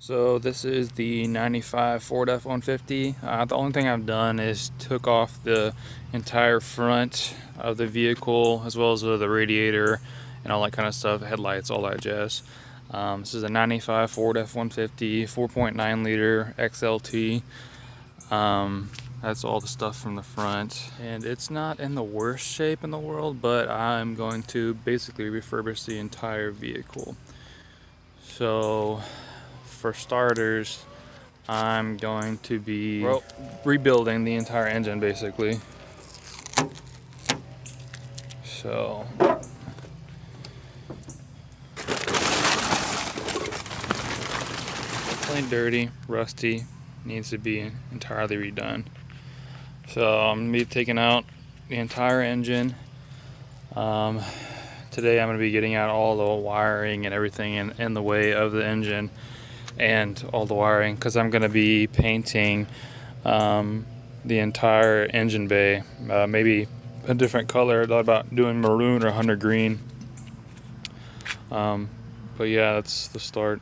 So this is the 95 Ford F-150. The only thing I've done is took off the entire front of the vehicle as well as the radiator and all that kind of stuff, headlights, all that jazz. This is a 95 Ford F-150, 4.9 liter XLT. That's all the stuff from the front, and it's not in the worst shape in the world, but I'm going to basically refurbish the entire vehicle. So for starters, I'm going to be rebuilding the entire engine basically. So plain dirty, rusty, needs to be entirely redone. So I'm gonna be taking out the entire engine. Today I'm going to be getting out all the wiring and everything in the way of the engine and all the wiring, because I'm going to be painting the entire engine bay, maybe a different color. I thought about doing maroon or hunter green, but yeah, that's the start.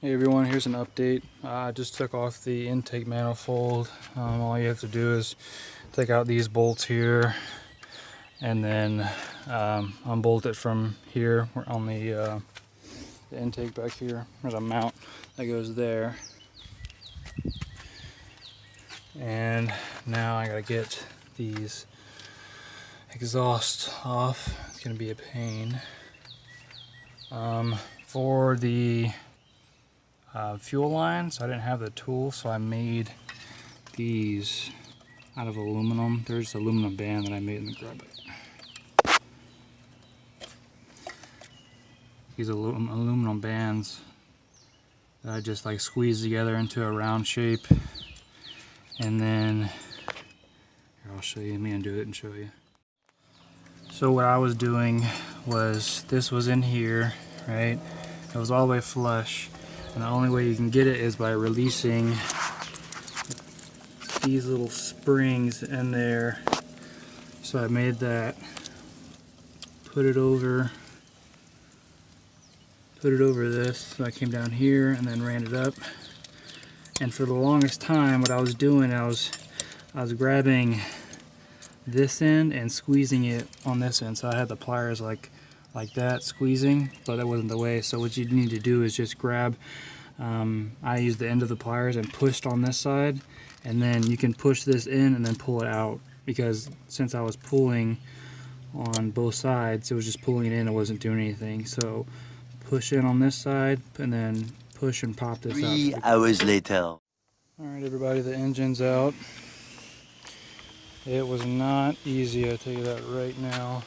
Hey everyone, here's an update. I just took off the intake manifold. All you have to do is take out these bolts here and then unbolt it from here. We're on the intake back here. There's a mount that goes there. And now I gotta get these exhausts off. It's gonna be a pain. For the fuel lines, I didn't have the tool, so I made these out of aluminum. There's an aluminum band that I made in the garage. These aluminum bands that I just like squeeze together into a round shape, and then here, I'll show you. I'm gonna do it and show you. So what I was doing was, this was in here, right? It was all the way flush, and the only way you can get it is by releasing these little springs in there. So I made that, put it over this. So I came down here and then ran it up. And for the longest time, what I was doing, I was grabbing this end and squeezing it on this end. So I had the pliers like that, squeezing, but that wasn't the way. So what you need to do is just grab, I used the end of the pliers and pushed on this side, and then you can push this in and then pull it out, because since I was pulling on both sides, it was just pulling it in, it wasn't doing anything. So push in on this side and then push and pop this out. 3 hours later. Alright everybody, the engine's out. It was not easy, I'll tell you that right now.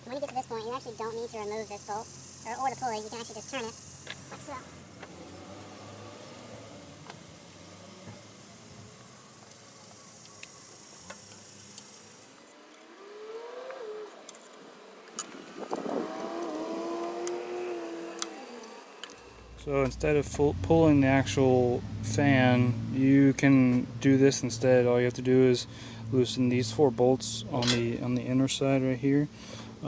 When you get to this point, you actually don't need to remove this bolt or the pulley. You can actually just turn it like so. So instead of pulling the actual fan, you can do this instead. All you have to do is loosen these 4 bolts on the inner side right here.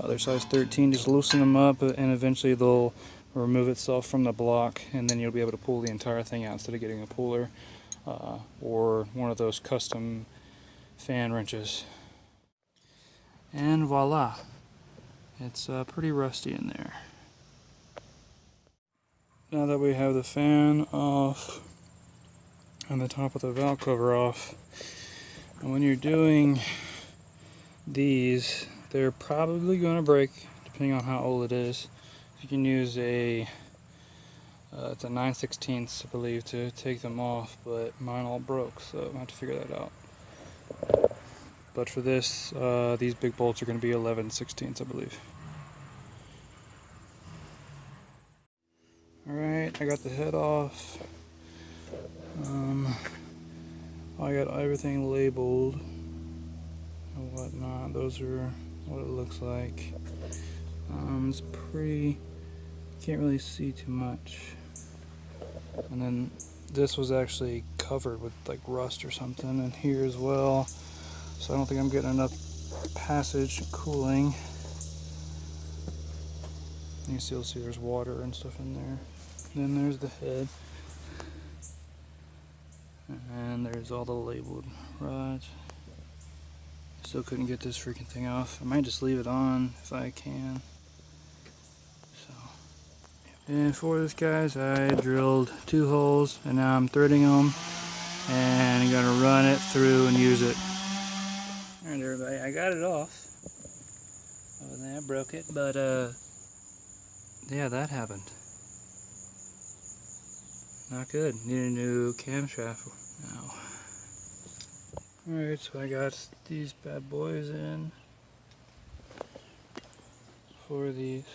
They're size 13. Just loosen them up, and eventually they'll remove itself from the block, and then you'll be able to pull the entire thing out instead of getting a puller or one of those custom fan wrenches. And voila, it's pretty rusty in there. Now that we have the fan off and the top of the valve cover off, and when you're doing these, they're probably going to break depending on how old it is. You can use it's a 9/16, I believe, to take them off, but mine all broke, so I have to figure that out. But for this, these big bolts are going to be 11/16, I believe. Alright, I got the head off. I got everything labeled and whatnot. Those are what it looks like. It's pretty, can't really see too much. And then this was actually covered with like rust or something in here as well. So I don't think I'm getting enough passage cooling. You can still see there's water and stuff in there. Then there's the head. And there's all the labeled rods. Still couldn't get this freaking thing off. I might just leave it on if I can. So, and for this, guys, I drilled 2 holes and now I'm threading them and I'm gonna run it through and use it. Alright everybody, I got it off. Oh, then I broke it, but yeah, that happened. Not good. Need a new camshaft now. Alright, so I got these bad boys in for these